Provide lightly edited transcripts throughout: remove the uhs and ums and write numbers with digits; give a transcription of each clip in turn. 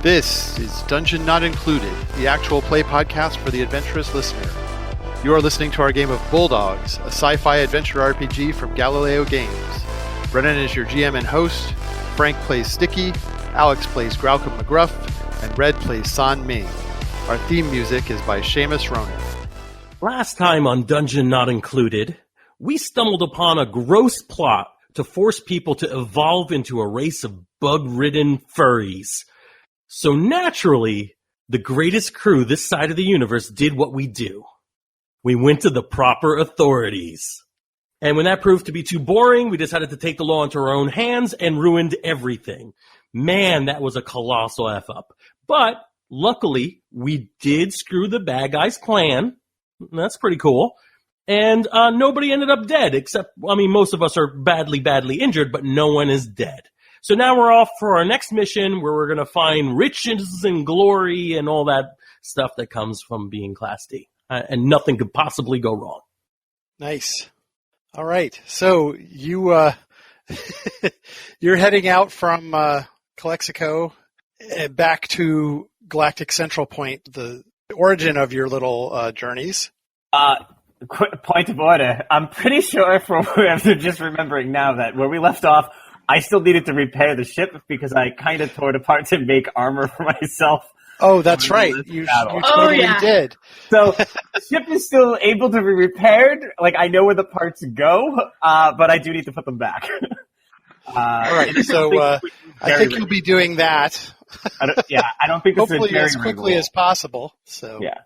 This is Dungeon Not Included, the actual play podcast for the adventurous listener. You are listening to our game of Bulldogs, a sci-fi adventure RPG from Galileo Games. Brennan is your GM and host, Frank plays Sticky, Alex plays Graucom McGruff, and Red plays San Ming. Our theme music is by Seamus Ronan. Last time on Dungeon Not Included, we stumbled upon a gross plot to force people to evolve into a race of bug-ridden furries. So naturally, the greatest crew this side of the universe did what we do. We went to the proper authorities. And when that proved to be too boring, we decided to take the law into our own hands and ruined everything. Man, that was a colossal F-up. But luckily, we did screw the bad guys' plan. That's pretty cool. And nobody ended up dead, except, most of us are badly, badly injured, but no one is dead. So now we're off for our next mission where we're going to find riches and glory and all that stuff that comes from being Class D. And nothing could possibly go wrong. Nice. All right. So you're heading out from Calexico back to Galactic Central Point, the origin of your little journeys. Quick point of order. I'm pretty sure from whoever just remembering now that where we left off, I still needed to repair the ship because I kind of tore it apart to make armor for myself. Oh, that's right. You totally did. So the ship is still able to be repaired. Like, I know where the parts go, but I do need to put them back. All right. So I think you'll be doing that. I don't think this hopefully is as quickly as possible. So yeah.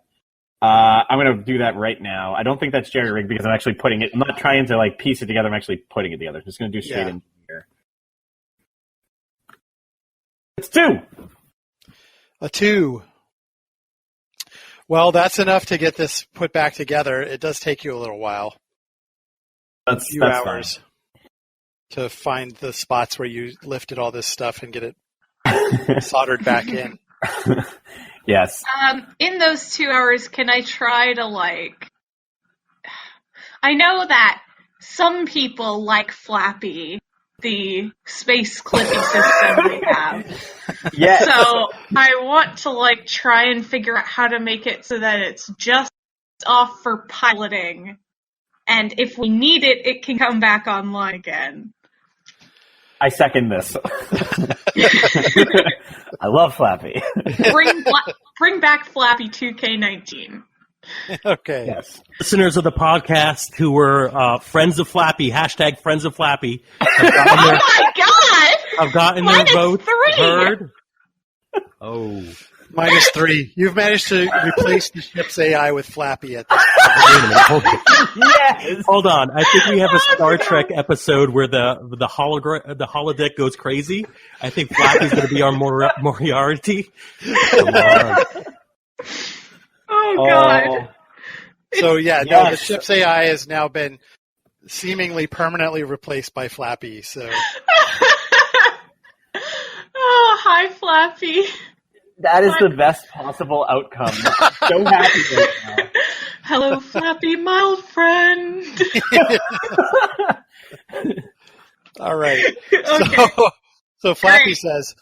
I'm going to do that right now. I don't think that's jerry rig because I'm actually putting it. I'm not trying to piece it together. I'm actually putting it together. I'm just going to do straight in here. It's 2. A 2. Well, that's enough to get this put back together. It does take you a little while. That's a few hours to find the spots where you lifted all this stuff and get it soldered back in. Yes. In those 2 hours, can I try to I know that some people like Flappy, the space clippy system we have. Yes. So I want to try and figure out how to make it so that it's just off for piloting. And if we need it, it can come back online again. I second this. I love Flappy. Bring back Flappy 2K19. Okay. Yes. Listeners of the podcast who were friends of Flappy, hashtag friends of Flappy. My God! I've gotten their vote heard. Oh. -3. You've managed to replace the ship's AI with Flappy at this point. Wait a minute, Yes. hold on. I think we have a Star Trek episode where the holodeck goes crazy. I think Flappy's going to be our Moriarty. Come on. Oh, God. So, the ship's AI has now been seemingly permanently replaced by Flappy. So. Oh, hi, Flappy. That is the best possible outcome. I'm so happy right now. Hello, Flappy, my old friend. All right. Okay. So Flappy says,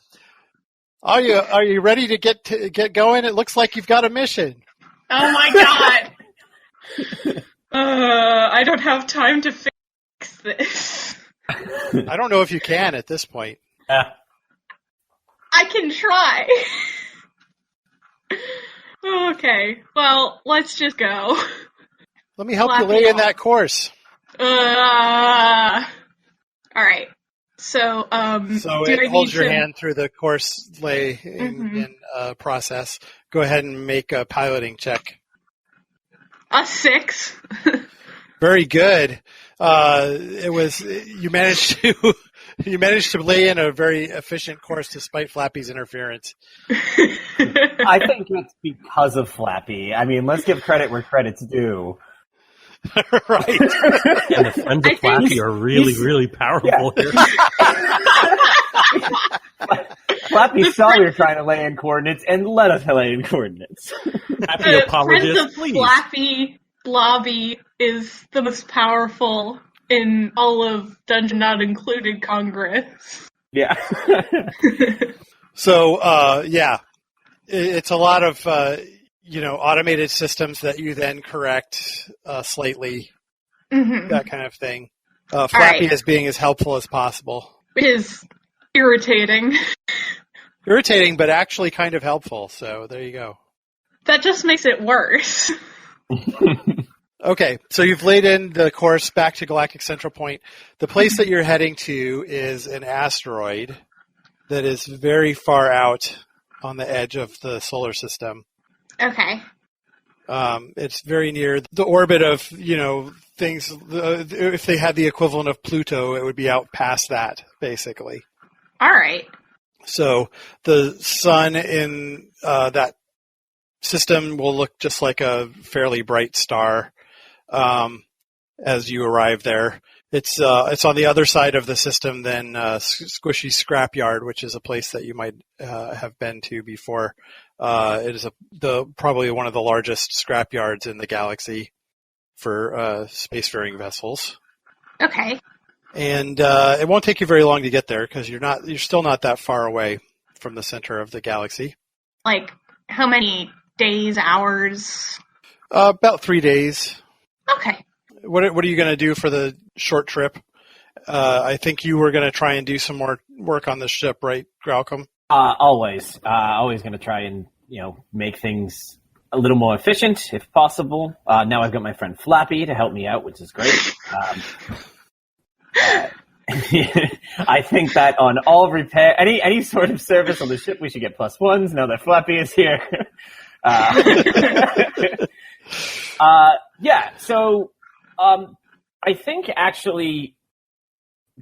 "Are you ready to get going? It looks like you've got a mission." Oh my God. I don't have time to fix this. I don't know if you can at this point. I can try. Okay, well, let's just go. Let me help you lay in that course. All right. So, it holds your hand through the course lay in process. Go ahead and make a piloting check. A 6. Very good. You managed to lay in a very efficient course despite Flappy's interference. I think it's because of Flappy. I mean, let's give credit where credit's due. Right. And the friends of Flappy are really, really powerful here. Flappy saw we were trying to lay in coordinates and let us lay in coordinates. Happy The apologist, Friends of please. Flappy Blobby is the most powerful in all of Dungeon Not Included Congress. Yeah. So, yeah, it's a lot of, automated systems that you then correct slightly, Mm-hmm. that kind of thing. Flappy right. is being as helpful as possible. It is irritating. Irritating, but actually kind of helpful, so there you go. That just makes it worse. Okay, so you've laid in the course back to Galactic Central Point. The place that you're heading to is an asteroid that is very far out on the edge of the solar system. Okay. It's very near the orbit of, things. If they had the equivalent of Pluto, it would be out past that, basically. All right. So the sun in that system will look just like a fairly bright star as you arrive there. It's on the other side of the system than Squishy Scrapyard, which is a place that you might have been to before. It is probably one of the largest scrapyards in the galaxy for spacefaring vessels. Okay. And it won't take you very long to get there because you're still not that far away from the center of the galaxy. Like, how many days, hours? About 3 days. Okay. What are you going to do for the short trip? I think you were going to try and do some more work on the ship, right, Graucom? Always going to try and make things a little more efficient if possible. Now I've got my friend Flappy to help me out, which is great. I think that on all repair, any sort of service on the ship, we should get +1s now that Flappy is here. Yeah. So, I think actually,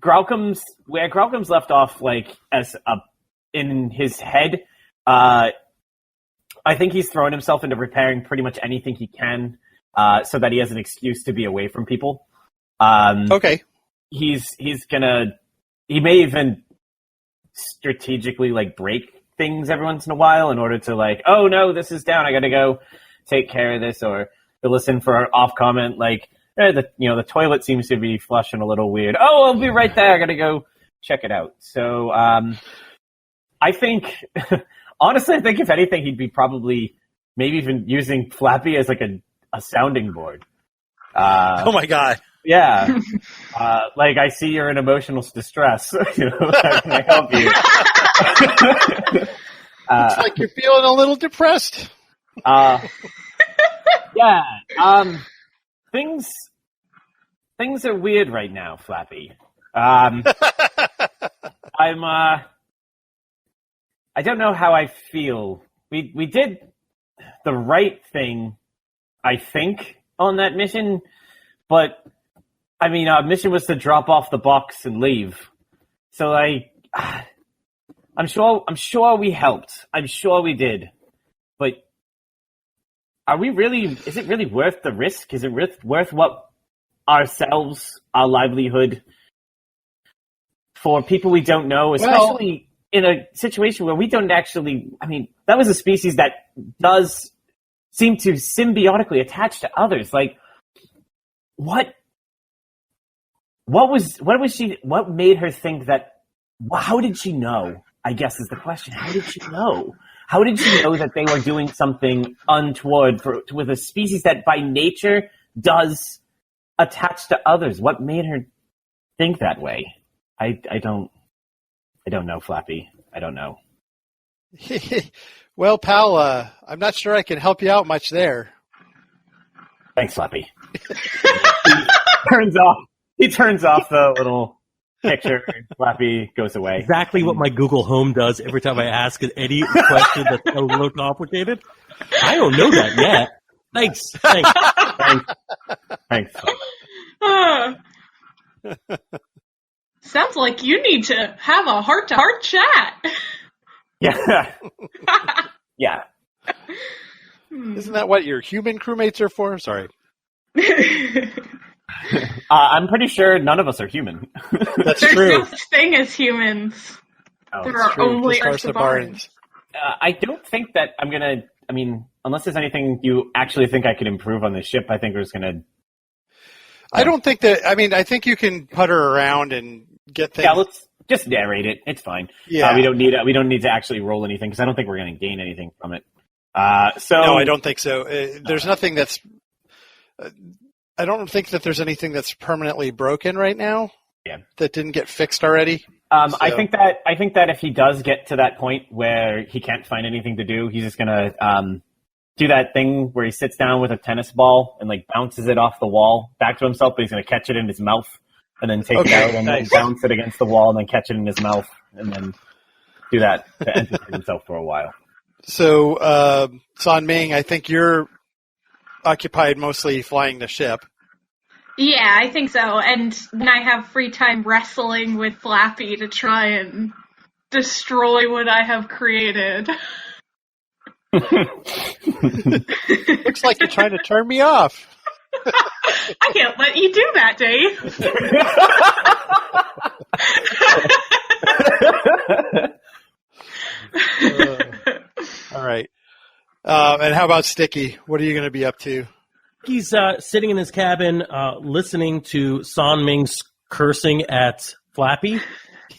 where Graucom's left off, like in his head, I think he's thrown himself into repairing pretty much anything he can, so that he has an excuse to be away from people. Okay. He may even strategically break things every once in a while in order to oh no, this is down, I gotta go take care of this, or to listen for an off comment the toilet seems to be flushing a little weird. Oh, I'll be right there, I gotta go check it out. So I think honestly, I think if anything he'd be probably maybe even using Flappy as a sounding board. Oh my god. Yeah. I see you're in emotional distress. How can I help you? Looks like you're feeling a little depressed. Yeah. Things are weird right now, Flappy. I don't know how I feel. We did the right thing, I think, on that mission, but our mission was to drop off the box and leave. So I'm sure we helped. I'm sure we did. But is it really worth the risk? Is it worth what ourselves, our livelihood, for people we don't know, especially in a situation where we don't actually, that was a species that does seem to symbiotically attach to others. What made her think that? How did she know? I guess is the question. How did she know? How did she know that they were doing something untoward with a species that by nature does attach to others? What made her think that way? I don't know, Flappy. I don't know. Well, pal, I'm not sure I can help you out much there. Thanks, Flappy. He turns off the little picture, and Flappy goes away. Exactly what my Google Home does every time I ask any question that's a little complicated. I don't know that yet. Thanks. Sounds like you need to have a heart-to-heart chat. Yeah. Yeah. Isn't that what your human crewmates are for? Sorry. I'm pretty sure none of us are human. That's There's true. no such thing as humans. Oh, There it's are True. only Just Ursabarans. I don't think that I'm gonna. I mean, unless there's anything you actually think I could improve on this ship, I think we're just gonna. I don't think that. I mean, I think you can putter around and get things. Yeah, let's just narrate it. It's fine. Yeah. We don't need to actually roll anything because I don't think we're gonna gain anything from it. So No, I don't think so. There's nothing that's. I don't think that there's anything that's permanently broken right now. Yeah. That didn't get fixed already. I think that if he does get to that point where he can't find anything to do, he's just gonna do that thing where he sits down with a tennis ball and like bounces it off the wall back to himself, but he's gonna catch it in his mouth and then take it out and nice. then bounce it against the wall and then catch it in his mouth and then do that to entertain himself for a while. So, San Ming, I think you're occupied mostly flying the ship. Yeah, I think so. And then I have free time wrestling with Flappy to try and destroy what I have created. Looks like you're trying to turn me off. I can't let you do that, Dave. All right. And how about Sticky? What are you going to be up to? He's sitting in his cabin listening to San Ming's cursing at Flappy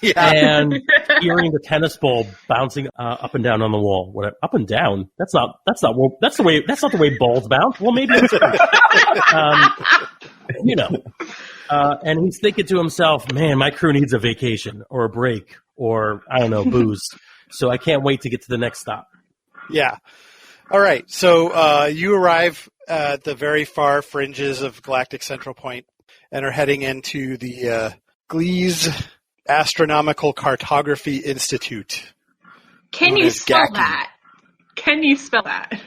Yeah. and hearing the tennis ball bouncing up and down on the wall. What, up and down? That's not the way balls bounce. Well, maybe it's and he's thinking to himself, man, my crew needs a vacation or a break or, I don't know, booze. So I can't wait to get to the next stop. Yeah. All right. So you arrive at the very far fringes of Galactic Central Point and are heading into the Gliese Astronomical Cartography Institute. Can known you as spell GACI. that? Can you spell that?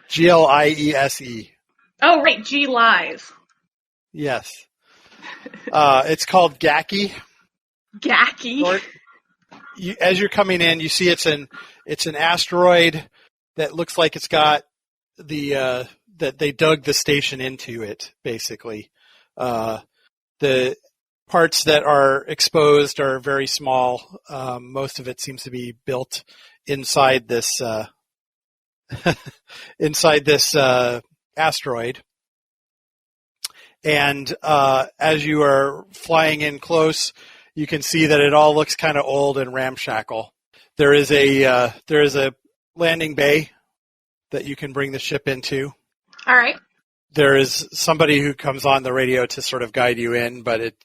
GLIESE. Oh, right, G lies. Yes. It's called GACI. Gacky. As you're coming in, you see it's an asteroid that looks like it's got that they dug the station into it, basically. The parts that are exposed are very small. Most of it seems to be built inside this asteroid. And as you are flying in close, you can see that it all looks kind of old and ramshackle. There is a landing bay that you can bring the ship into. All right. There is somebody who comes on the radio to sort of guide you in, but it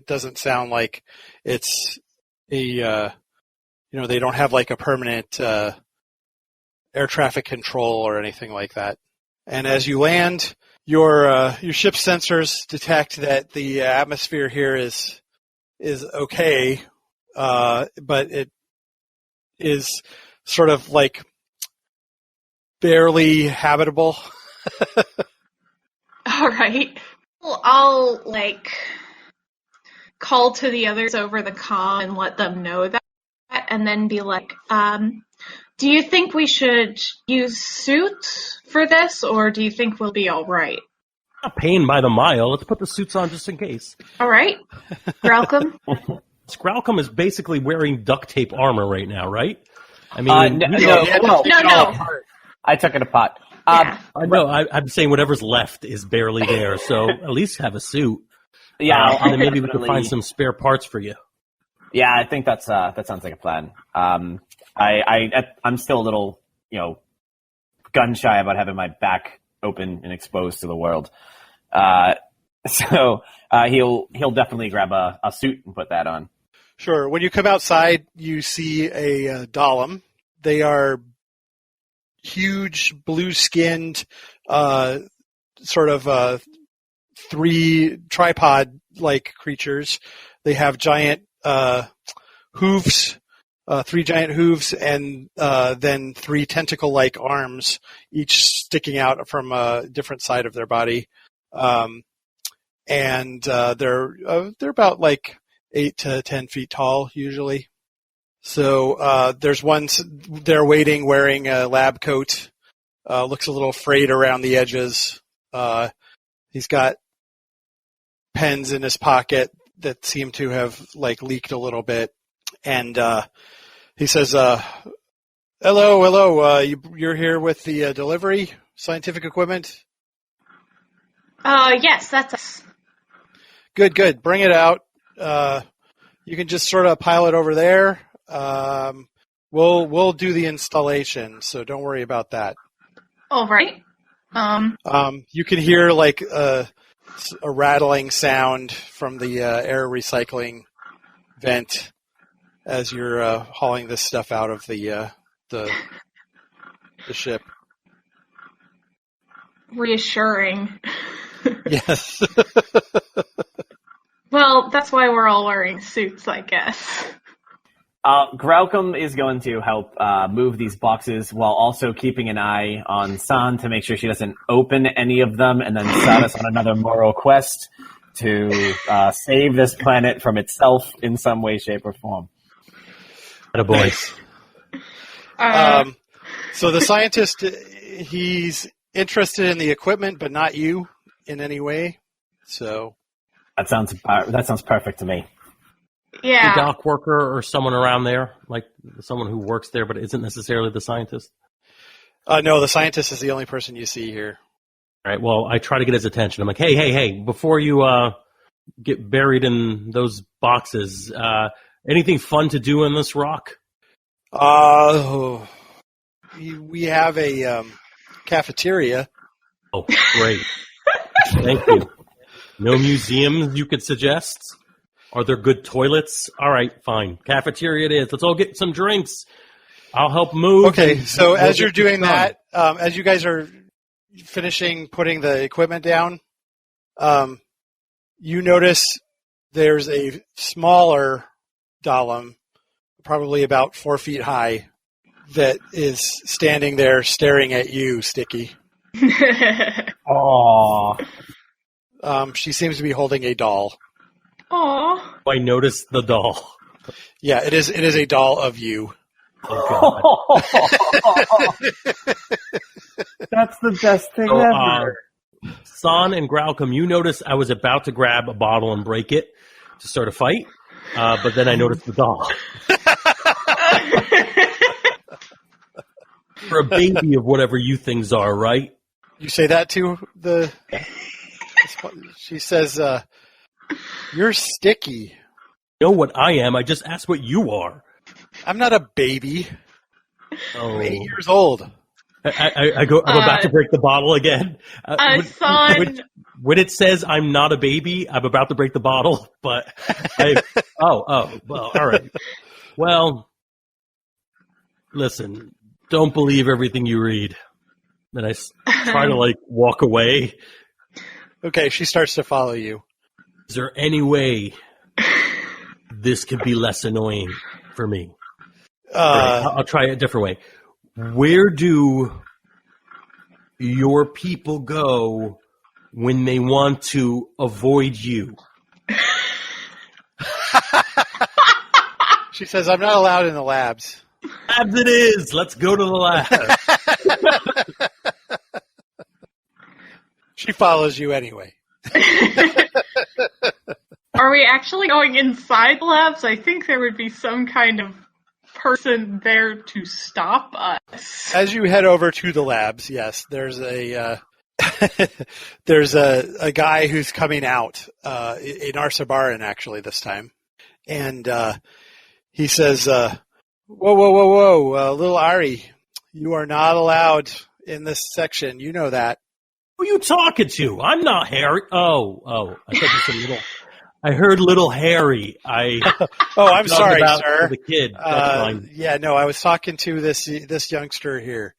doesn't sound like it's they don't have like a permanent air traffic control or anything like that. And as you land, your ship's sensors detect that the atmosphere here is okay, but it is sort of like barely habitable. All right. Well, I'll call to the others over the comm and let them know that, and then be like, do you think we should use suits for this, or do you think we'll be all right? Not paying by the mile. Let's put the suits on just in case. All right. Welcome. Scralcom is basically wearing duct tape armor right now, right? I mean, No. I took it apart. Yeah. I know. I'm saying whatever's left is barely there, so at least have a suit. Yeah, and then maybe we can find some spare parts for you. Yeah, I think that sounds like a plan. I'm still a little, gun shy about having my back open and exposed to the world. So he'll definitely grab a suit and put that on. Sure. When you come outside, you see a Dahlem. They are huge, blue-skinned, sort of three tripod-like creatures. They have giant hooves, three giant hooves, and then three tentacle-like arms, each sticking out from a different side of their body. And they're about like 8 to 10 feet tall usually. So there's one there waiting, wearing a lab coat. Looks a little frayed around the edges. He's got pens in his pocket that seem to have leaked a little bit, and he says, "Hello, you're here with the delivery scientific equipment." Yes, that's us. Good. Bring it out. You can just sort of pile it over there. We'll do the installation, so don't worry about that. All right. You can hear a rattling sound from the air recycling vent as you're hauling this stuff out of the ship. Reassuring. Yes. Well, that's why we're all wearing suits, I guess. Graucom is going to help move these boxes while also keeping an eye on San to make sure she doesn't open any of them and then start us on another moral quest to save this planet from itself in some way, shape, or form. Attaboy. So the scientist, he's interested in the equipment, but not you in any way. So that sounds perfect to me. Yeah. A dock worker or someone around there, like someone who works there but isn't necessarily the scientist? No, the scientist is the only person you see here. All right, well, I try to get his attention. I'm like, hey, before you get buried in those boxes, anything fun to do in this rock? We have a cafeteria. Oh, great. Thank you. No museums you could suggest? Are there good toilets? All right, fine. Cafeteria it is. Let's all get some drinks. I'll help move. Okay, so as you're doing that, as you guys are finishing putting the equipment down, you notice there's a smaller Dahlem, probably about 4 feet high, that is standing there staring at you, Sticky. Aww. She seems to be holding a doll. Aww. I noticed the doll. Yeah, it is a doll of you. Oh, God. That's the best thing ever. San and Graucom, you noticed I was about to grab a bottle and break it to start a fight, but then I noticed the doll. For a baby of whatever you things are, right? You say that to the... She says, "You're Sticky." You know what I am. I just asked what you are. I'm not a baby. Oh. I'm 8 years old. I go. I'm about to break the bottle again. Son. When it says I'm not a baby, I'm about to break the bottle. But well, all right. Well, listen. Don't believe everything you read. And I try to walk away. Okay, she starts to follow you. Is there any way this could be less annoying for me? I'll try it a different way. Where do your people go when they want to avoid you? She says, "I'm not allowed in the labs." Labs it is. Let's go to the lab. She follows you anyway. Are we actually going inside labs? I think there would be some kind of person there to stop us. As you head over to the labs, yes, there's a guy who's coming out, in Arsabaran actually this time, and he says, "Whoa, little Ari, you are not allowed in this section. You know that." Who are you talking to? I'm not Harry. Oh, I thought you said little. I heard little Harry. Oh, I'm sorry, sir. The kid. That's fine. Yeah, no, I was talking to this youngster here.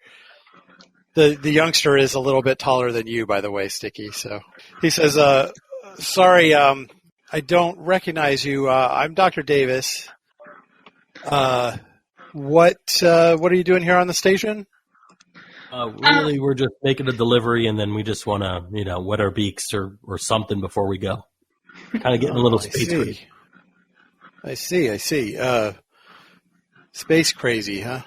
The youngster is a little bit taller than you, by the way, Sticky. So he says, "Sorry, I don't recognize you. I'm Dr. Davis. What are you doing here on the station?" Really, we're just making a delivery, and then we just want to, wet our beaks or something before we go. Kind of getting a little space crazy. I see. Space crazy, huh?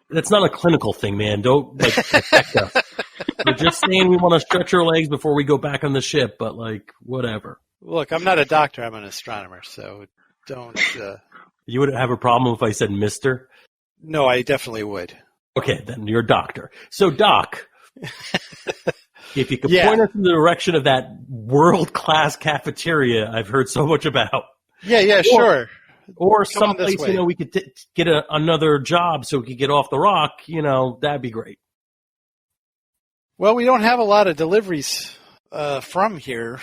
That's not a clinical thing, man. Don't protect us. We're just saying we want to stretch our legs before we go back on the ship, but like, whatever. Look, I'm not a doctor. I'm an astronomer, so don't. You wouldn't have a problem if I said Mister? No, I definitely would. Okay, then you're a doctor. So, Doc, if you could Yeah. point us in the direction of that world-class cafeteria I've heard so much about. Yeah, sure. Or Come on this someplace, way. we could get another job so we could get off the rock, that'd be great. Well, we don't have a lot of deliveries from here,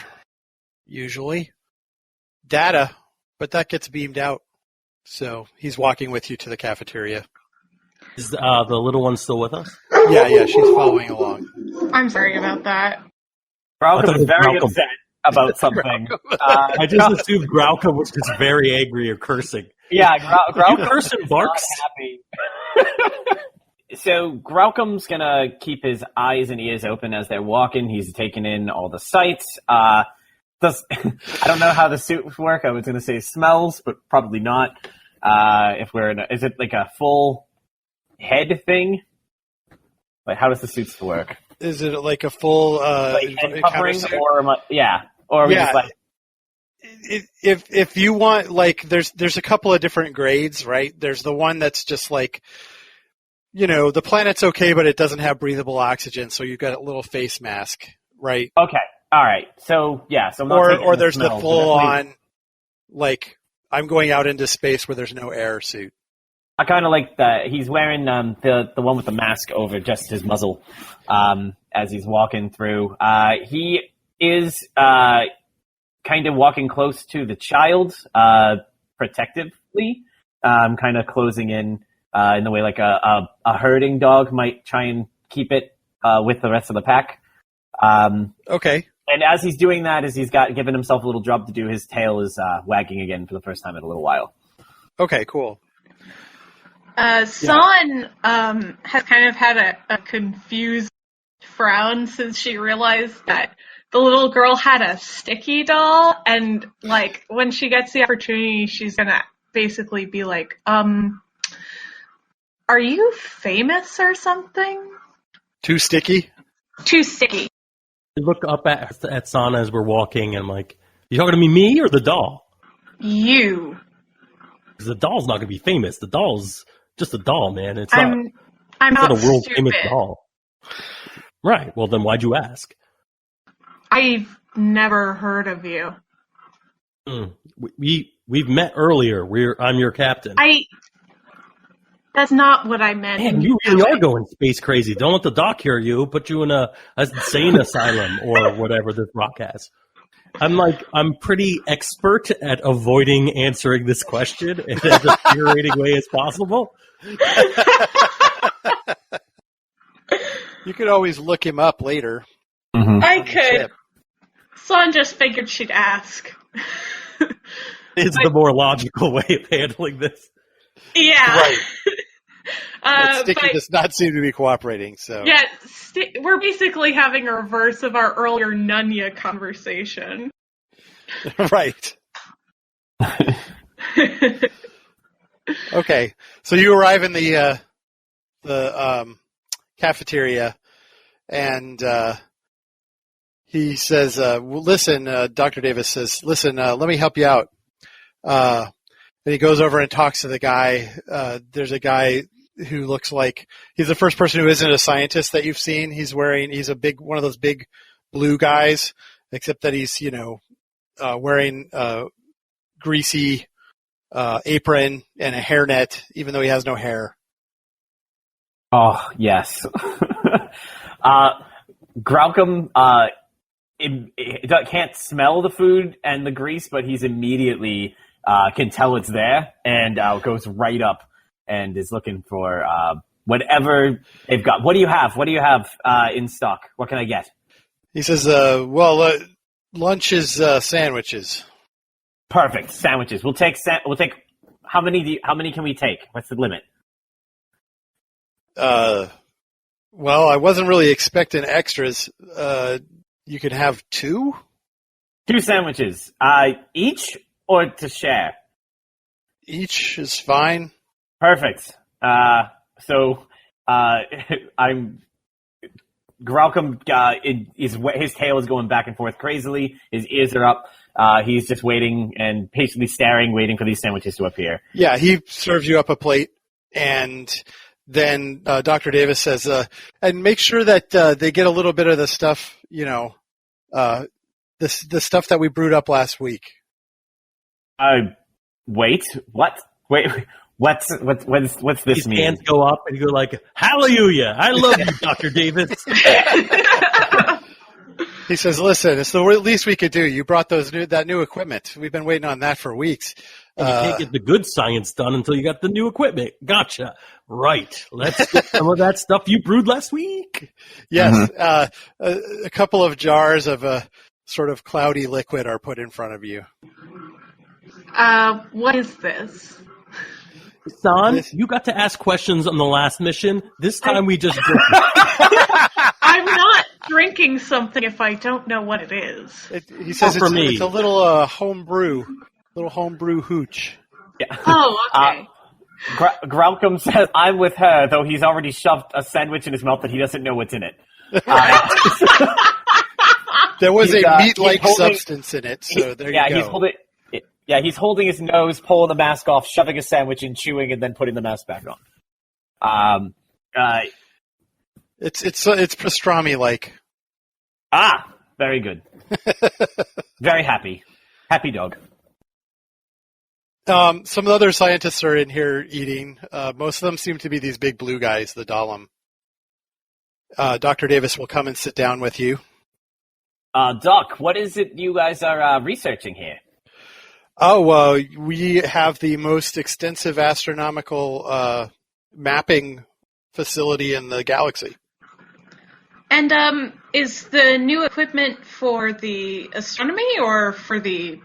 usually. Data, but that gets beamed out. So he's walking with you to the cafeteria. Is the little one still with us? Yeah, she's following along. I'm sorry about that. I thought Graucom it was was very Malcolm. upset about something. I just assumed Graucom was just very angry or cursing. Yeah, Graucom You curse and barks? not happy. So Graucom's gonna keep his eyes and ears open as they're walking. He's taking in all the sights. I don't know how the suits work. I was gonna say smells, but probably not. Is it like a full head thing? Like, how does the suits work? Is it like a full Like head covering, countersuit? or are we Yeah. just like, If you want, like, there's a couple of different grades, right? There's the one that's just like, the planet's okay, but it doesn't have breathable oxygen, so you've got a little face mask, right? okay, all right, so yeah, so I'm not taking Or there's the smells, but full definitely- on, like, I'm going out into space where there's no air suit. I kind of like that. He's wearing the one with the mask over just his muzzle as he's walking through. He is kind of walking close to the child protectively, kind of closing in the way like a herding dog might try and keep it with the rest of the pack. Okay. And as he's doing that, as he's given himself a little job to do, his tail is wagging again for the first time in a little while. Okay, cool. San has kind of had a confused frown since she realized that the little girl had a sticky doll, and like when she gets the opportunity, she's gonna basically be like, "Are you famous or something?" Too sticky? Too sticky. I look up at Sana as we're walking, and I'm like, you talking to me or the doll? You. Because the doll's not going to be famous. The doll's just a doll, man. It's I'm not not a world famous stupid. doll. Right. Well, then why'd you ask? I've never heard of you. We've met earlier. I'm your captain. That's not what I meant. Man, you really are going space crazy. Don't let the doc hear you. Put you in a insane asylum or whatever this rock has. I'm pretty expert at avoiding answering this question in as infuriating way as possible. You could always look him up later. Mm-hmm. I on the could. ship. Son just figured she'd ask. It's the more logical way of handling this. Yeah. Right. But Sticky but does not seem to be cooperating, so. yeah, we're basically having a reverse of our earlier Nunya conversation. Right. Okay. So you arrive in the cafeteria, and he says, well, listen, Dr. Davis says, listen, let me help you out. And he goes over and talks to the guy. There's a guy who looks like he's the first person who isn't a scientist that you've seen. He's a big, one of those big blue guys, except that he's, wearing a greasy apron and a hairnet, even though he has no hair. Oh, yes. Graucom can't smell the food and the grease, but he's immediately can tell it's there and goes right up and is looking for whatever they've got. What do you have? What do you have in stock? What can I get? He says, lunch is sandwiches. Perfect. Sandwiches. We'll take how many can we take? What's the limit? Well, I wasn't really expecting extras. You could have 2? 2 sandwiches. Each or to share? Each is fine. Perfect. So I'm Gralcom, his tail is going back and forth crazily. His ears are up. He's just waiting and patiently staring, waiting for these sandwiches to appear. Yeah, he serves you up a plate, and then Dr. Davis says, and make sure that they get a little bit of the stuff, the stuff that we brewed up last week. Wait, what? Wait, what's this His mean? hands go up and you go like, hallelujah, I love you, Dr. Davis. He says, listen, it's the least we could do. You brought that new equipment. We've been waiting on that for weeks. And you can't get the good science done until you got the new equipment. Gotcha. Right. Let's get some of that stuff you brewed last week. Yes. A couple of jars of a sort of cloudy liquid are put in front of you. What is this? Son, you got to ask questions on the last mission. This time we just drink. I'm not drinking something if I don't know what it is. He says it's a little homebrew hooch. Yeah. Oh, okay. Gralcom says, I'm with her, though he's already shoved a sandwich in his mouth that he doesn't know what's in it. There was a meat-like substance in it, so there you go. He's holding his nose, pulling the mask off, shoving a sandwich in, chewing, and then putting the mask back on. It's pastrami-like. Very good. Very happy. Happy dog. Some other scientists are in here eating. Most of them seem to be these big blue guys, the Dahlem. Dr. Davis will come and sit down with you. Doc, what is it you guys are researching here? Oh, we have the most extensive astronomical mapping facility in the galaxy. And is the new equipment for the astronomy or for the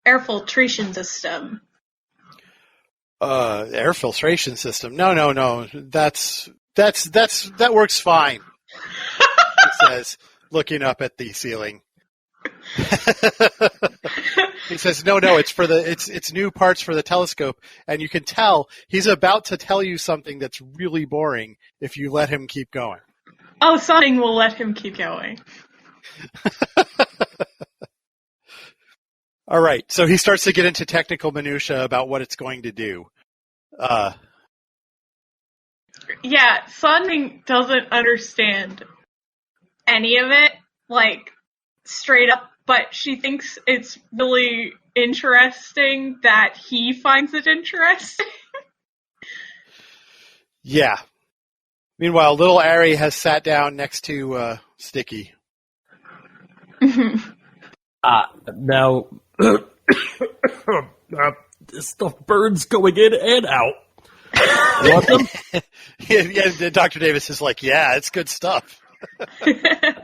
air filtration system? Air filtration system? No. That works fine. He says, looking up at the ceiling. He says, no, it's new parts for the telescope, and you can tell he's about to tell you something that's really boring if you let him keep going. Oh, something will let him keep going. All right, so he starts to get into technical minutia about what it's going to do. Yeah, Sonning doesn't understand any of it, like, straight up, but she thinks it's really interesting that he finds it interesting. Yeah. Meanwhile, little Ari has sat down next to Sticky. Now, this stuff burns going in and out. Want them? Yeah, Dr. Davis is like, yeah, it's good stuff.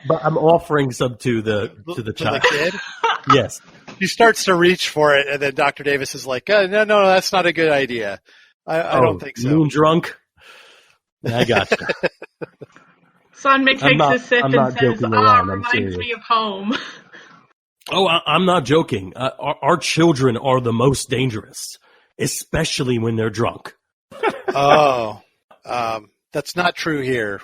But I'm offering some to the child. The kid? Yes. He starts to reach for it, and then Dr. Davis is like, no, that's not a good idea. I don't think so. Moon drunk? I got you. Sonmik takes a sip and says, reminds serious. me of home. Oh, I'm not joking. Our children are the most dangerous, especially when they're drunk. Oh, that's not true here,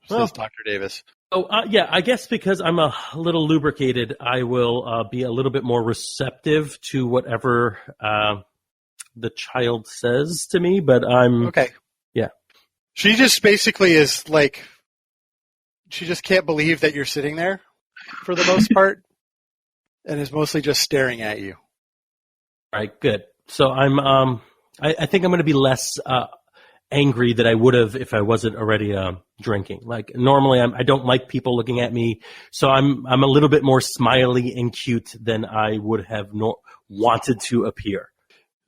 says Dr. Davis. Oh, yeah, I guess because I'm a little lubricated, I will be a little bit more receptive to whatever the child says to me, but I'm... Okay. Yeah. She just basically is like, she just can't believe that you're sitting there for the most part, and is mostly just staring at you. All right, good. So I'm, I think I'm going to be less angry than I would have if I wasn't already drinking. Like normally, I don't like people looking at me, so I'm a little bit more smiley and cute than I would have wanted to appear.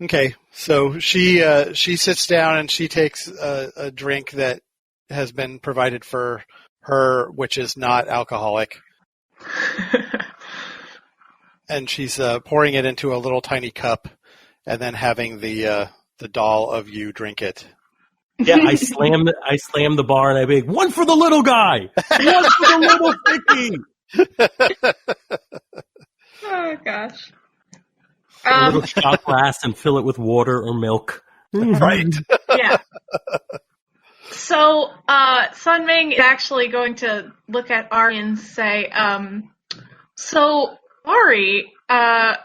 Okay, so she sits down and she takes a drink that has been provided for her, which is not alcoholic. And she's pouring it into a little tiny cup, and then having the doll of you drink it. Yeah, I slam the bar, and I be like, one for the little guy, one for the little Vicky. Oh gosh. A little shot glass and fill it with water or milk. Right. Yeah. So, Sunming is actually going to look at Ari and say, so, Ari, I've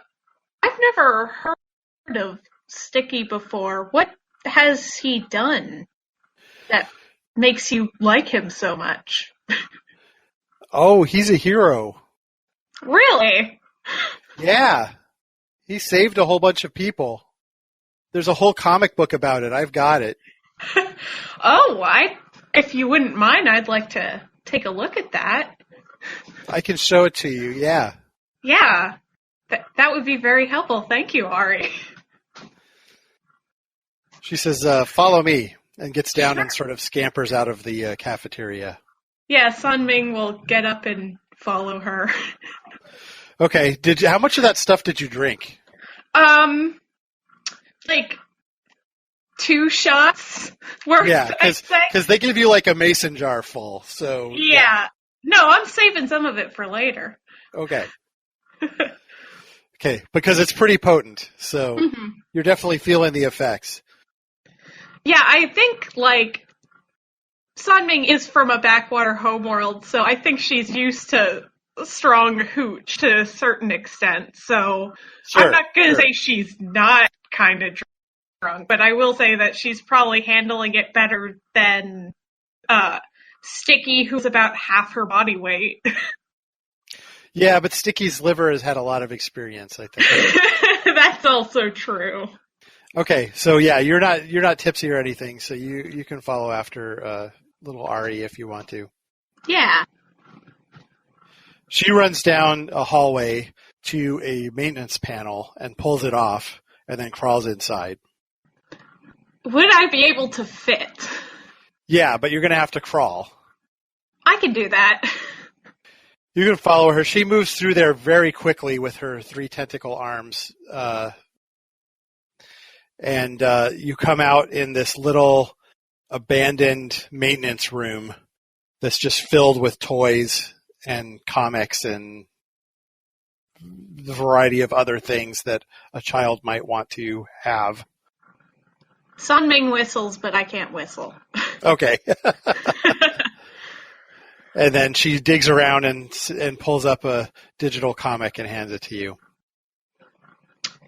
never heard of Sticky before. What has he done that makes you like him so much? Oh, he's a hero. Really? Yeah. He saved a whole bunch of people. There's a whole comic book about it. I've got it. Oh, if you wouldn't mind, I'd like to take a look at that. I can show it to you, yeah. Yeah, that would be very helpful. Thank you, Ari. She says, follow me, and gets down and sort of scampers out of the cafeteria. Yeah, Sunming will get up and follow her. Okay, how much of that stuff did you drink? Like 2 shots worth, Yeah, I'd say. because they give you like a mason jar full, so... Yeah. No, I'm saving some of it for later. Okay. Okay, because it's pretty potent, so you're definitely feeling the effects. Yeah, I think, like, Sunming is from a backwater homeworld, so I think she's used to strong hooch to a certain extent, so I'm not going to say she's not kind of drunk, but I will say that she's probably handling it better than Sticky, who's about half her body weight. Yeah, but Sticky's liver has had a lot of experience, I think. That's also true. Okay, so yeah, you're not tipsy or anything, so you can follow after little Ari if you want to. Yeah. She runs down a hallway to a maintenance panel and pulls it off, and then crawls inside. Would I be able to fit? Yeah, but you're going to have to crawl. I can do that. You can follow her. She moves through there very quickly with her 3 tentacle arms. And you come out in this little abandoned maintenance room that's just filled with toys and comics and the variety of other things that a child might want to have. Sunming whistles, but I can't whistle. Okay. And then she digs around and pulls up a digital comic and hands it to you.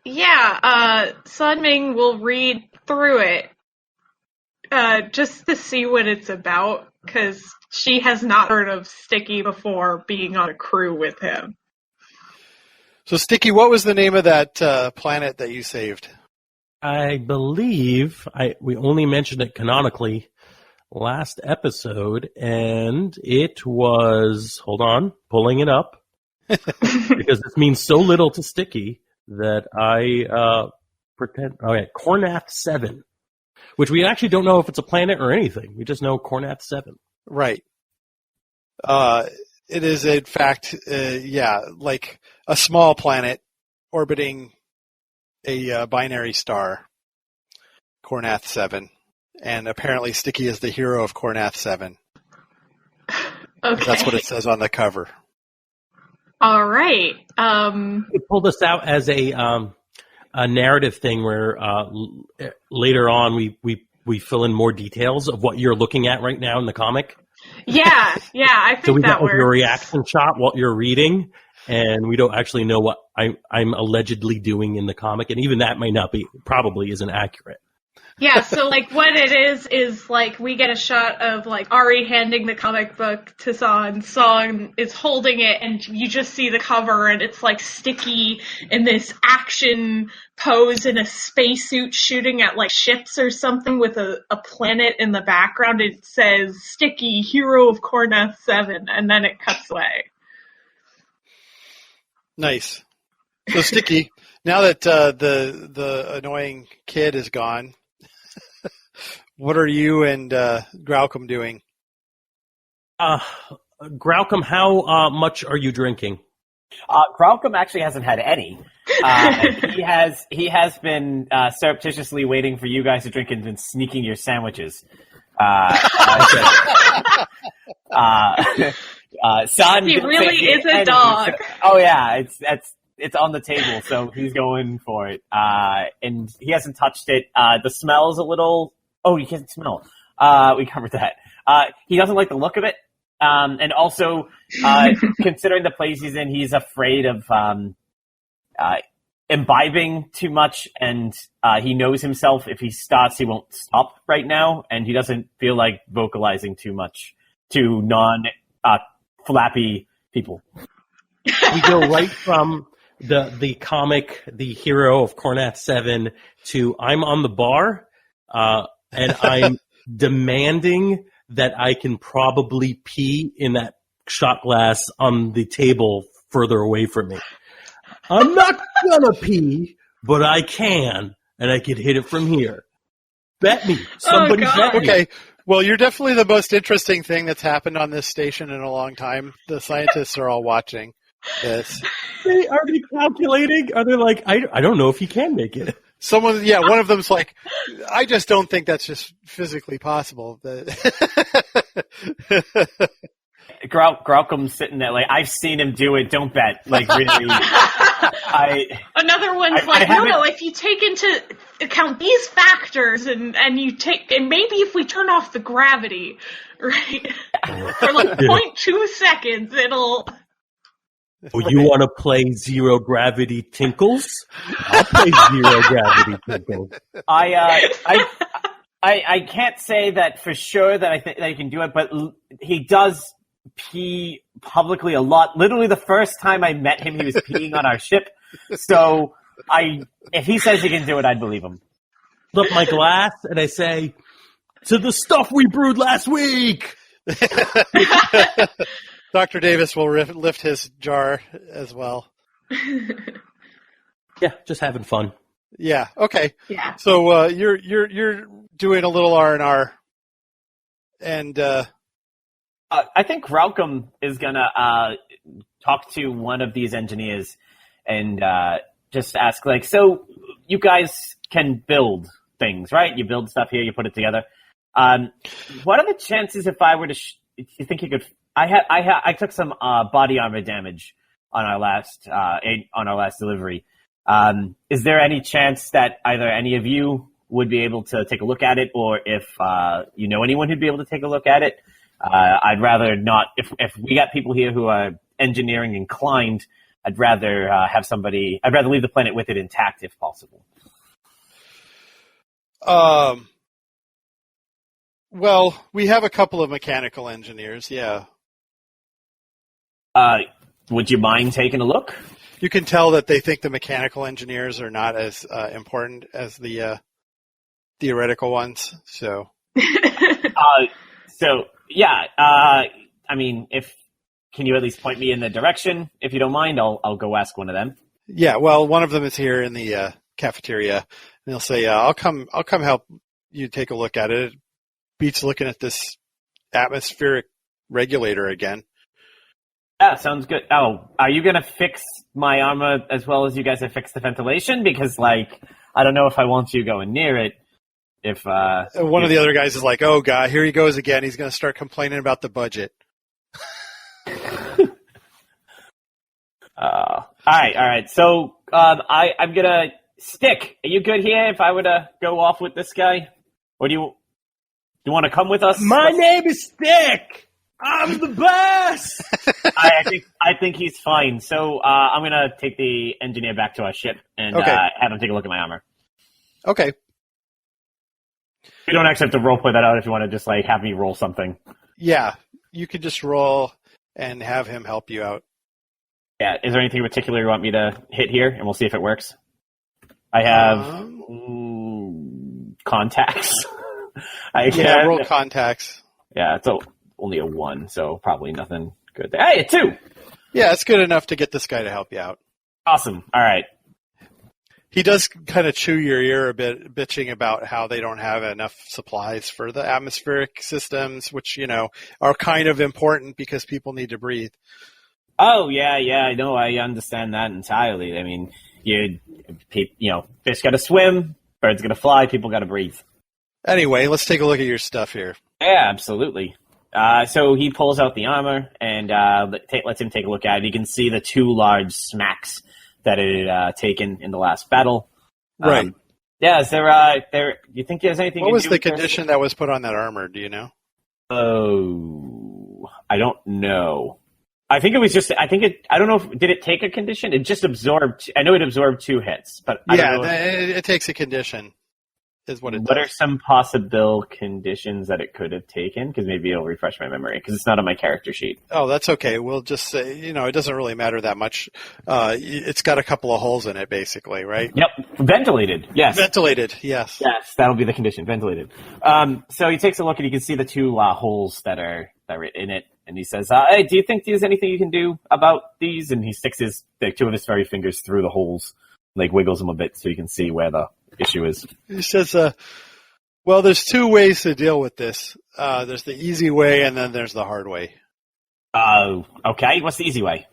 Yeah, Sunming will read through it just to see what it's about, because she has not heard of Sticky before being on a crew with him. So, Sticky, what was the name of that planet that you saved? I believe we only mentioned it canonically last episode, and it was, hold on, pulling it up, because this means so little to Sticky that I pretend, okay, Cornath 7, which we actually don't know if it's a planet or anything. We just know Cornath 7. Right. It is, in fact, like a small planet orbiting a binary star, Cornath 7. And apparently Sticky is the hero of Cornath 7. Okay. That's what it says on the cover. All right. We pulled this out as a narrative thing where later on we fill in more details of what you're looking at right now in the comic. Yeah, I think so we that got works. Your reaction shot, what you're reading, and we don't actually know what I'm allegedly doing in the comic, and even that probably isn't accurate. Yeah, so, like, what it is, like, we get a shot of, like, Ari handing the comic book to San. San is holding it, and you just see the cover, and it's, like, Sticky in this action pose in a spacesuit shooting at, like, ships or something with a planet in the background. It says, Sticky, hero of Cornath 7, and then it cuts away. Nice. So, Sticky, now that the annoying kid is gone, what are you and Graucom doing? Graucom, how much are you drinking? Graucom actually hasn't had any. He has been surreptitiously waiting for you guys to drink and been sneaking your sandwiches. San He really is a dog. Oh yeah, it's on the table, so he's going for it. And he hasn't touched it. The smell's a little. Oh, you can't smell. We covered that. He doesn't like the look of it. And also, considering the place he's in, he's afraid of imbibing too much, and he knows himself. If he starts, he won't stop right now, and he doesn't feel like vocalizing too much to non-flappy people. We go right from the comic, the hero of Cornat 7, to I'm on the bar, and I'm demanding that I can probably pee in that shot glass on the table further away from me. I'm not gonna pee, but I can, and I can hit it from here. Bet me. Somebody bet me. Okay. Well, you're definitely the most interesting thing that's happened on this station in a long time. The scientists are all watching this. Are they calculating? Are they like, I don't know if he can make it. One of them's like, I just don't think that's just physically possible. Graucom's sitting there like, I've seen him do it. Don't bet. Like, really. Another one's no, if you take into account these factors and maybe if we turn off the gravity, right, for like 0.2 seconds, it'll... Oh, you want to play Zero Gravity Tinkles? I'll play Zero Gravity Tinkles. I can't say that for sure that I think that he can do it, but he does pee publicly a lot. Literally, the first time I met him, he was peeing on our ship. So if he says he can do it, I'd believe him. Look, my glass, and I say, to the stuff we brewed last week. Dr. Davis will lift his jar as well. Yeah, just having fun. Yeah. Okay. Yeah. So you're doing a little R&R, and I think Graucom is gonna talk to one of these engineers and just ask, like, so you guys can build things, right? You build stuff here, you put it together. What are the chances if I were to? You think you could? I took some body armor damage on our last delivery. Is there any chance that either any of you would be able to take a look at it, or if you know anyone who'd be able to take a look at it? I'd rather not. If we got people here who are engineering inclined, I'd rather have somebody. I'd rather leave the planet with it intact if possible. Well, we have a couple of mechanical engineers. Yeah. Would you mind taking a look? You can tell that they think the mechanical engineers are not as important as the theoretical ones. So. I mean, can you at least point me in the direction? If you don't mind, I'll go ask one of them. Yeah, well, one of them is here in the cafeteria, and they'll say, "I'll come help you take a look at it." It beats looking at this atmospheric regulator again. Yeah, sounds good. Oh, are you gonna fix my armor as well as you guys have fixed the ventilation? Because, like, I don't know if I want you going near it. If one of the other guys is like, "Oh God, here he goes again. He's going to start complaining about the budget." All right. So I'm gonna stick. Are you good here? If I were to go off with this guy, or do you want to come with us? My name is Stick. I'm the best. I think he's fine. So I'm gonna take the engineer back to our ship and have him take a look at my armor. Okay. You don't actually have to roleplay that out if you want to just like have me roll something. Yeah, you could just roll and have him help you out. Yeah. Is there anything in particular you want me to hit here, and we'll see if it works? I have contacts. Roll contacts. Yeah, it's only a 1, so probably nothing good there. Hey, a 2! Yeah, it's good enough to get this guy to help you out. Awesome. All right. He does kind of chew your ear a bit, bitching about how they don't have enough supplies for the atmospheric systems, which, are kind of important because people need to breathe. Oh, yeah, no, I understand that entirely. I mean, fish got to swim, birds got to fly, people got to breathe. Anyway, let's take a look at your stuff here. Yeah, absolutely. So he pulls out the armor and lets him take a look at it. You can see the 2 large smacks that it had taken in the last battle. Right. Yeah, is there, you think there's anything? What you was do the with this? condition that was put on that armor? Do you know? Oh, I don't know. I think it was just, I don't know did it take a condition? It just absorbed, I know it absorbed 2 hits, but I don't know. It takes a condition, is what it does. What are some possible conditions that it could have taken? Because maybe it'll refresh my memory, because it's not on my character sheet. Oh, that's okay. We'll just say, it doesn't really matter that much. It's got a couple of holes in it, basically, right? Yep, ventilated, yes. Ventilated, yes. Yes, that'll be the condition, ventilated. So he takes a look and you can see the 2 holes that are in it. And he says, hey, do you think there's anything you can do about these? And he sticks 2 of his furry fingers through the holes, like wiggles them a bit so you can see where the issue is. He says, well, there's 2 ways to deal with this. There's the easy way and then there's the hard way. Okay. What's the easy way?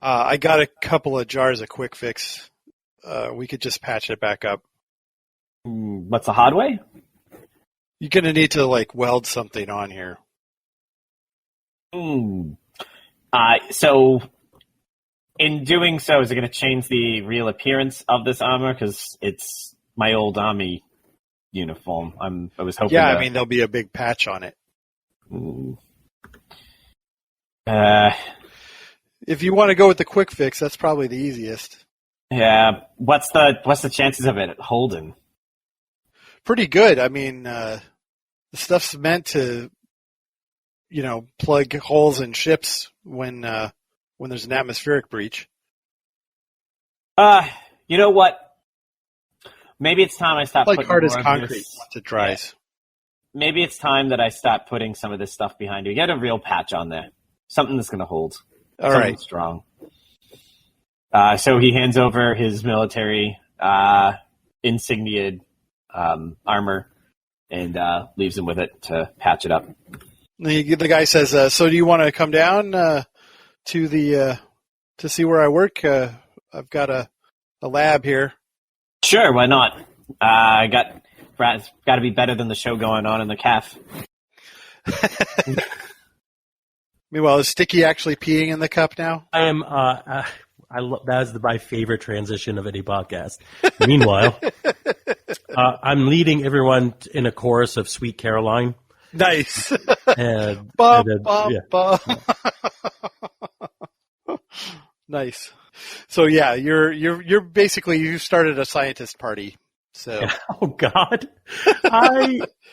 I got a couple of jars of Quick Fix. We could just patch it back up. What's the hard way? You're going to need to, weld something on here. So, in doing so, is it going to change the real appearance of this armor? Because it's my old army uniform. I was hoping. Yeah, there'll be a big patch on it. If you want to go with the Quick Fix, that's probably the easiest. Yeah. What's the chances of it holding? Pretty good. The stuff's meant to, plug holes in ships when there's an atmospheric breach. You know what? Maybe it's time I stop putting hard as more of concrete this. once it dries. Yeah. Maybe it's time that I stop putting some of this stuff behind you. Get a real patch on there. Something that's going to hold. All Something right. strong. So he hands over his military insigniaed armor and leaves him with it to patch it up. The guy says, so do you want to come down to see where I work? I've got a lab here. Sure, why not? It's got to be better than the show going on in the calf. Meanwhile, is Sticky actually peeing in the cup now? I am. That's my favorite transition of any podcast. Meanwhile, I'm leading everyone in a chorus of "Sweet Caroline." Nice. And, ba, and then, ba, yeah. ba. Nice. So yeah, you're basically you started a scientist party. So Oh God,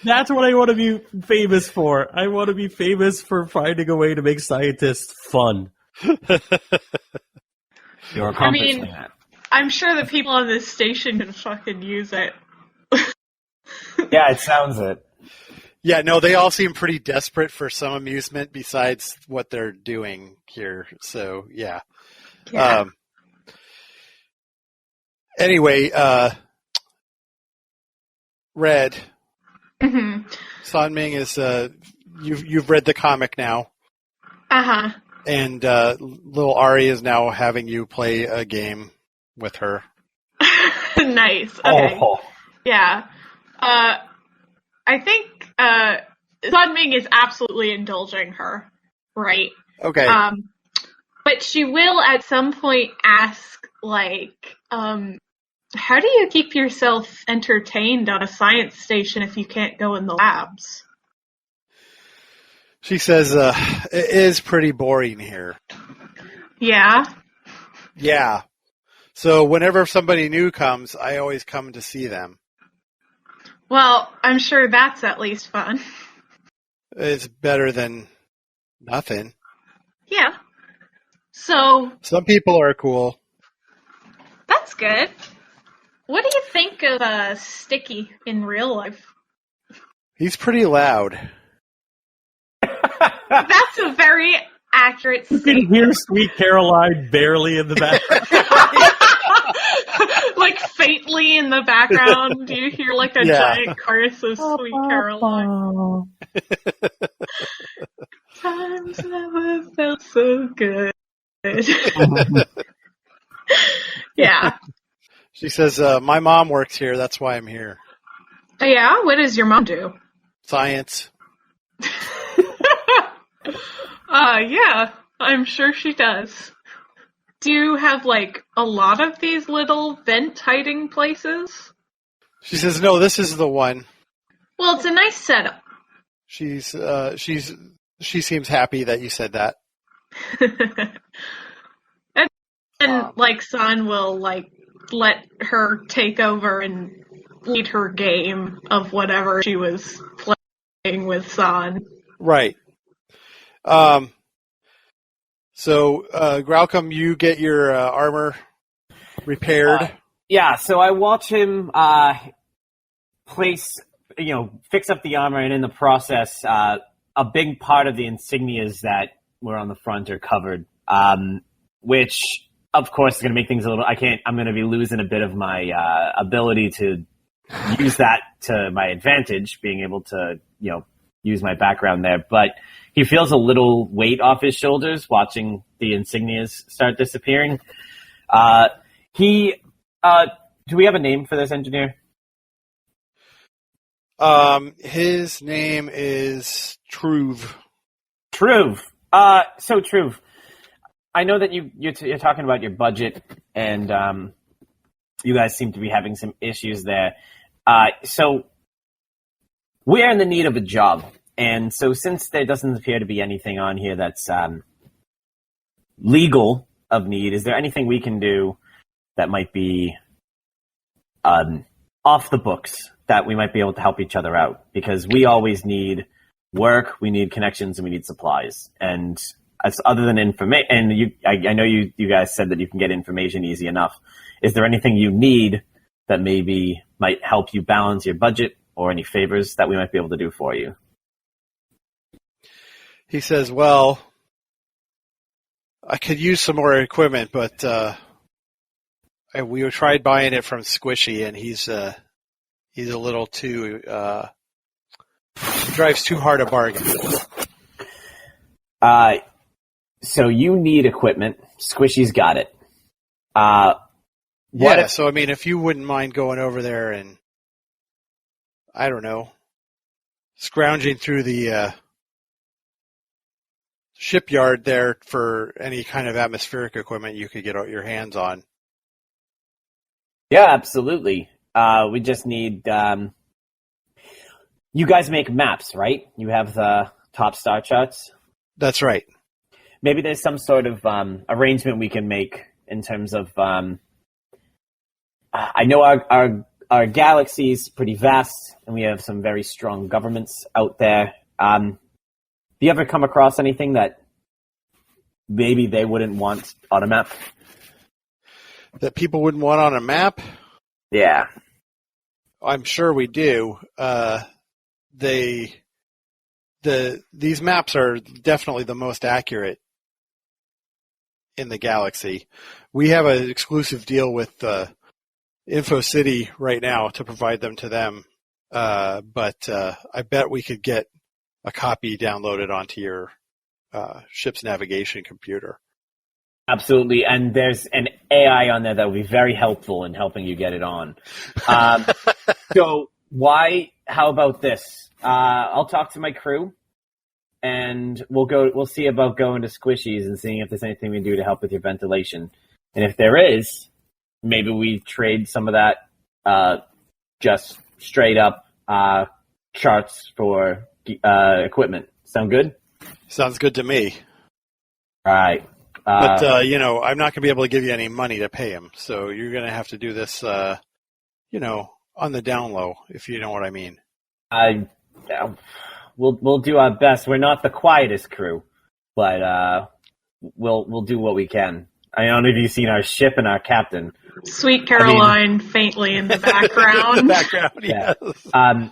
that's what I want to be famous for. I want to be famous for finding a way to make scientists fun. You're accomplishing that. I'm sure the people on this station can fucking use it. Yeah, it sounds it. yeah, no, they all seem pretty desperate for some amusement besides what they're doing here. So yeah. Anyway, Red. Mm-hmm. San Ming is you've read the comic now. Uh-huh. And little Ari is now having you play a game with her. Nice. Okay. Oh. Yeah. I think Sun Ming is absolutely indulging her, right? Okay. But she will at some point ask, how do you keep yourself entertained on a science station if you can't go in the labs? She says, it is pretty boring here. Yeah? Yeah. So whenever somebody new comes, I always come to see them. Well, I'm sure that's at least fun. It's better than nothing. Yeah. So, Some people are cool. that's good. What do you think of Sticky in real life? He's pretty loud. That's a very accurate You can statement. hear Sweet Caroline barely in the background. Like faintly in the background, do you hear like a Yeah. giant chorus of Sweet Caroline? Times never felt so good. Yeah. She says, my mom works here. That's why I'm here. Yeah? What does your mom do? Science. Yeah, I'm sure she does. Do you have, like, a lot of these little vent hiding places? She says, "No, this is the one." Well, it's a nice setup. She seems happy that you said that. and San will let her take over and lead her game of whatever she was playing with San. Right. So, Graucom, you get your armor repaired. So I watch him fix up the armor, and in the process, a big part of the insignias that were on the front are covered, which, of course, is going to make things a little... I'm going to be losing a bit of my ability to use that to my advantage, being able to, use my background there. But he feels a little weight off his shoulders watching the insignias start disappearing. Do we have a name for this engineer? His name is Truve. Truve. So Truve, I know that you're talking about your budget, and you guys seem to be having some issues there. So we're in the need of a job, and so since there doesn't appear to be anything on here that's legal of need, is there anything we can do that might be off the books that we might be able to help each other out? Because we always need work, we need connections, and we need supplies. And as other than information, and I know you guys said that you can get information easy enough. Is there anything you need that maybe might help you balance your budget, or any favors that we might be able to do for you? He says, well, I could use some more equipment, but we tried buying it from Squishy, and he's a little too he drives too hard a bargain. So you need equipment. Squishy's got it. So I mean, if you wouldn't mind going over there and, I don't know, scrounging through the shipyard there for any kind of atmospheric equipment you could get your hands on. Yeah, absolutely. We just need... you guys make maps, right? You have the top star charts? That's right. Maybe there's some sort of arrangement we can make in terms of... I know our galaxy is pretty vast, and we have some very strong governments out there. Do you ever come across anything that maybe they wouldn't want on a map? That people wouldn't want on a map? Yeah. I'm sure we do. These maps are definitely the most accurate in the galaxy. We have an exclusive deal with InfoCity right now to provide them to them, but I bet we could get a copy downloaded onto your ship's navigation computer. Absolutely, and there's an AI on there that will be very helpful in helping you get it on. So how about this? I'll talk to my crew, and we'll see about going to Squishy's and seeing if there's anything we can do to help with your ventilation. And if there is, maybe we trade some of that just straight up charts for equipment. Sound good? Sounds good to me. All right. But, I'm not going to be able to give you any money to pay him, so you're going to have to do this, on the down low, if you know what I mean. We'll do our best. We're not the quietest crew, but we'll do what we can. I don't know if you've seen our ship and our captain. Sweet Caroline faintly in the background. In the background, yes.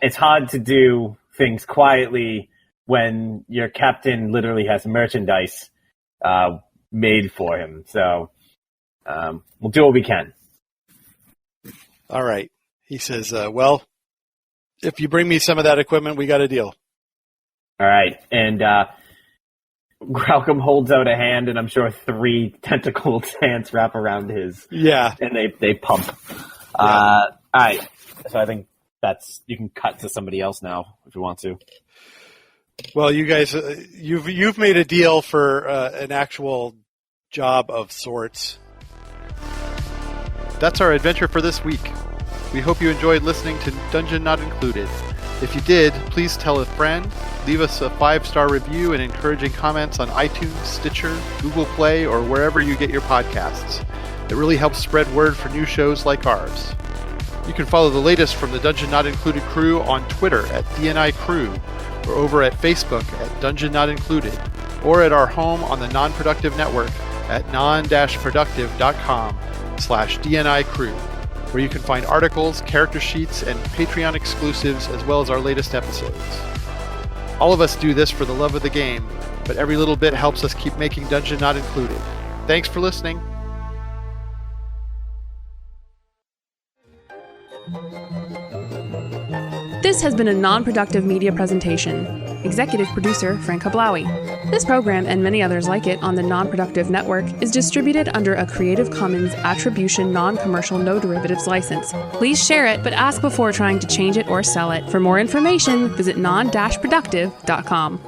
It's hard to do things quietly when your captain literally has merchandise made for him. So we'll do what we can. All right. He says, well, if you bring me some of that equipment, we got a deal. All right. And Graucom holds out a hand, and I'm sure 3 tentacled hands wrap around his. Yeah. And they pump. Yeah. All right. So I think you can cut to somebody else now if you want to. Well, you guys, you've made a deal for an actual job of sorts. That's our adventure for this week. We hope you enjoyed listening to Dungeon Not Included. If you did, please tell a friend, leave us a 5-star review and encouraging comments on iTunes, Stitcher, Google Play, or wherever you get your podcasts. It really helps spread word for new shows like ours. You can follow the latest from the Dungeon Not Included crew on Twitter at DNI Crew, or over at Facebook at Dungeon Not Included, or at our home on the Non-Productive Network at Non-Productive.com/DNI Crew, where you can find articles, character sheets, and Patreon exclusives, as well as our latest episodes. All of us do this for the love of the game, but every little bit helps us keep making Dungeon Not Included. Thanks for listening. This has been a non-productive media presentation. Executive producer Frank Hablawi. This program and many others like it on the Non-Productive Network is distributed under a Creative Commons Attribution Non-Commercial No Derivatives license. Please share it, but ask before trying to change it or sell it. For more information, visit non-productive.com.